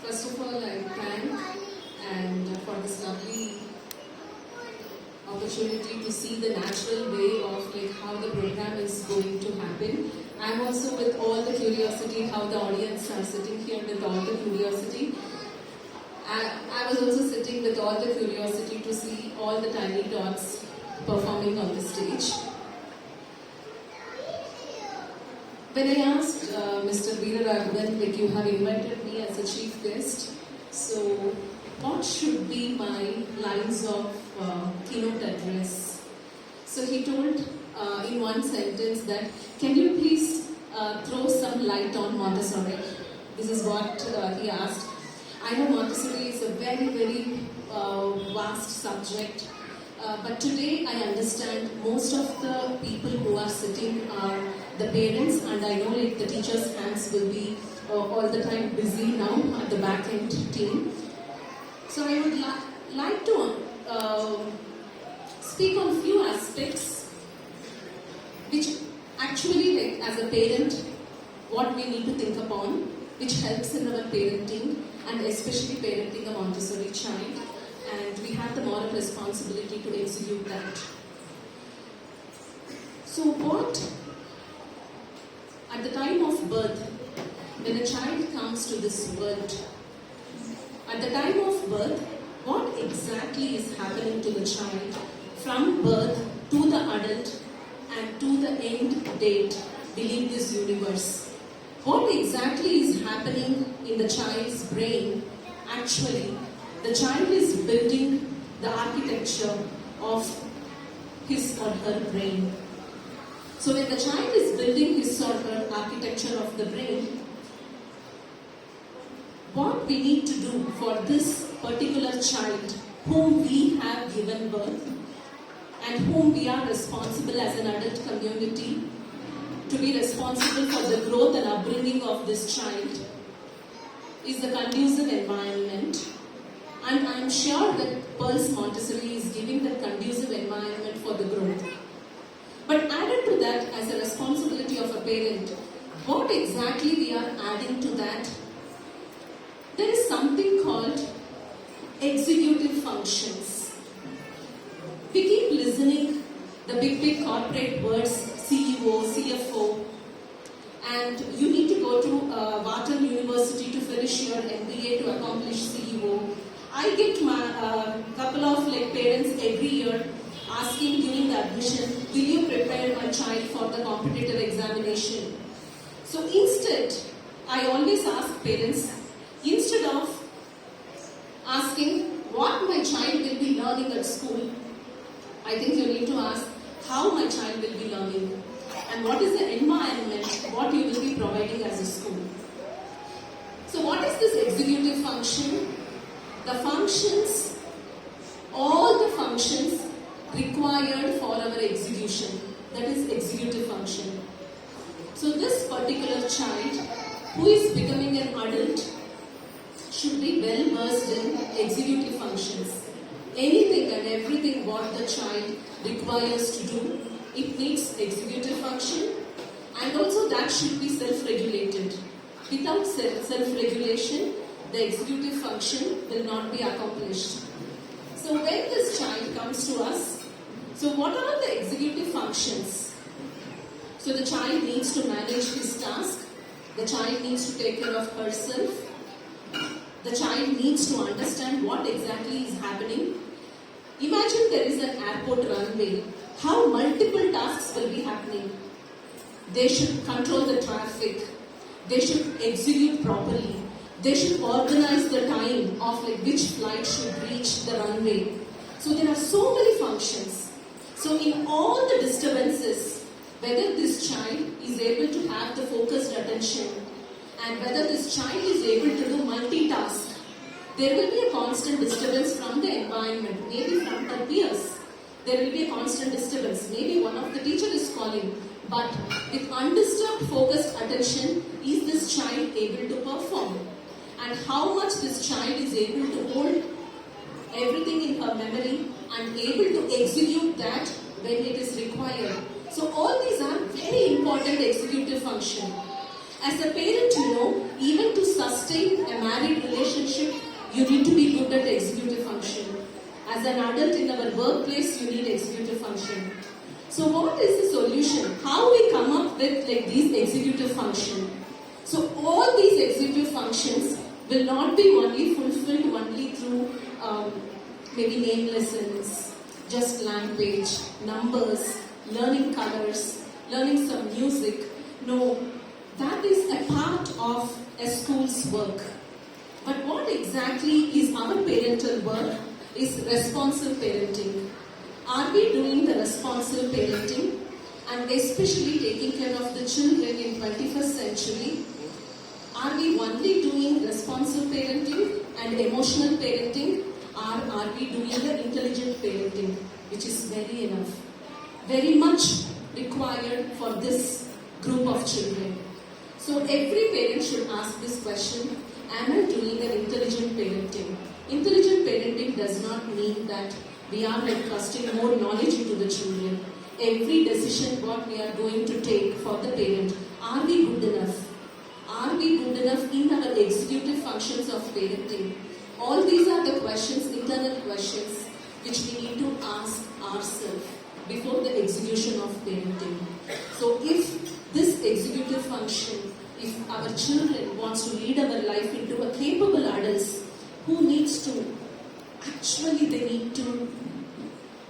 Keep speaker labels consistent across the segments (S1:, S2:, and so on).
S1: First of all, I thank and for this lovely opportunity to see the natural way of how the program is going to happen. I'm also with all the curiosity how the audience are sitting here with all the curiosity. I was also sitting with all the curiosity to see all the tiny dots performing on the stage. When I asked Mr. Veera Raghavan, you have invited me as a chief guest, so what should be my lines of keynote address? So he told in one sentence that, can you please throw some light on Montessori? This is what he asked. I know Montessori is a very, very vast subject, but today I understand most of the people who are sitting are the parents, and I know the teachers' hands will be all the time busy now at the back end team. So I would like to speak on few aspects which actually, as a parent, what we need to think upon, which helps in our parenting, and especially parenting a Montessori child, and we have the moral responsibility to execute that. So what, at the time of birth, when a child comes to this world, at the time of birth, what exactly is happening to the child from birth to the adult and to the end date within this universe? What exactly is happening in the child's brain? Actually, the child is building the architecture of his or her brain. So when the child is building his or her architecture of the brain, what we need to do for this particular child whom we have given birth and whom we are responsible as an adult community to be responsible for the growth and upbringing of this child is the conducive environment. And I'm sure that Pearls Montessori is giving that conducive environment for the growth. But added to that, as a responsibility of a parent, what exactly we are adding to that? There is something called executive functions. We keep listening the big corporate words, CEO, CFO, and you need to go to Wharton University to finish your MBA to accomplish CEO. I get my couple of parents every year asking during the admission, will you prepare my child for the competitive examination? So instead, I always ask parents, instead of asking what my child will be learning at school, I think you need to ask how my child will be learning and what is the environment, what you will be providing as a school. So what is this executive function? The functions, all the functions required for our execution, that is executive function. So this particular child who is becoming an adult should be well versed in executive functions. Anything and everything what the child requires to do, it needs executive function, and also that should be self-regulated. Without self-regulation, the executive function will not be accomplished. So when this child comes to us, so what are the executive functions? So the child needs to manage his task, the child needs to take care of herself, the child needs to understand what exactly is happening. Imagine there is an airport runway, how multiple tasks will be happening. They should control the traffic, they should execute properly, they should organize the time of which flight should reach the runway. So there are so many functions. So in all the disturbances, whether this child is able to have the focused attention and whether this child is able to do multitask, there will be a constant disturbance from the environment, maybe from her peers. There will be a constant disturbance. Maybe one of the teacher is calling, but with undisturbed focused attention, is this child able to perform? And how much this child is able to hold everything in her memory and able to execute that when it is required. So all these are very important executive function. As a parent, know, even to sustain a married relationship, you need to be good at executive function. As an adult in our workplace, you need executive function. So what is the solution? How we come up with like these executive function? So all these executive functions will not be only fulfilled only through maybe name lessons, just language, numbers, learning colors, learning some music. No, that is a part of a school's work. But what exactly is our parental work is responsive parenting. Are we doing the responsive parenting and especially taking care of the children in 21st century? Are we only doing responsive parenting and emotional parenting, or are we doing the intelligent parenting, which is very much required for this group of children? So every parent should ask this question, am I doing an intelligent parenting? Intelligent parenting does not mean that we are like casting more knowledge into the children. Every decision what we are going to take for the parent, are we good enough? Are we good enough in our executive functions of parenting? All these are the questions, internal questions, which we need to ask ourselves before the execution of parenting. So if this executive function, if our children wants to lead our life into a capable adults who needs to, actually they need to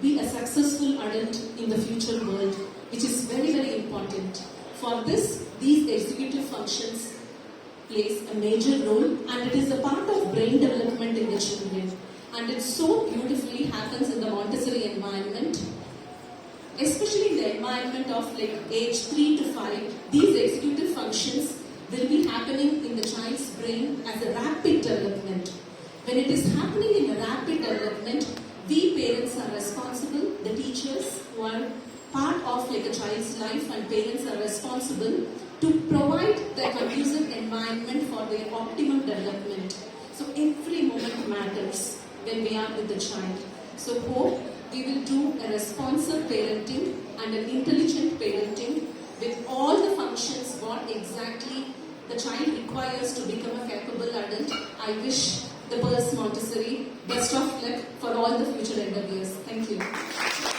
S1: be a successful adult in the future world, which is very important. For this, these executive functions plays a major role, and it is a part of brain development in the children. And it so beautifully happens in the Montessori environment, especially in the environment of like age 3 to 5. These executive functions will be happening in the child's brain as a rapid development. When it is happening in a rapid development, we parents are responsible, the teachers who are part of like a child's life, and parents are responsible to provide the conducive environment for their optimum development. So every moment matters when we are with the child. So hope we will do a responsive parenting and an intelligent parenting with all the functions what exactly the child requires to become a capable adult. I wish the Pearls Montessori best of luck for all the future endeavors. Thank you.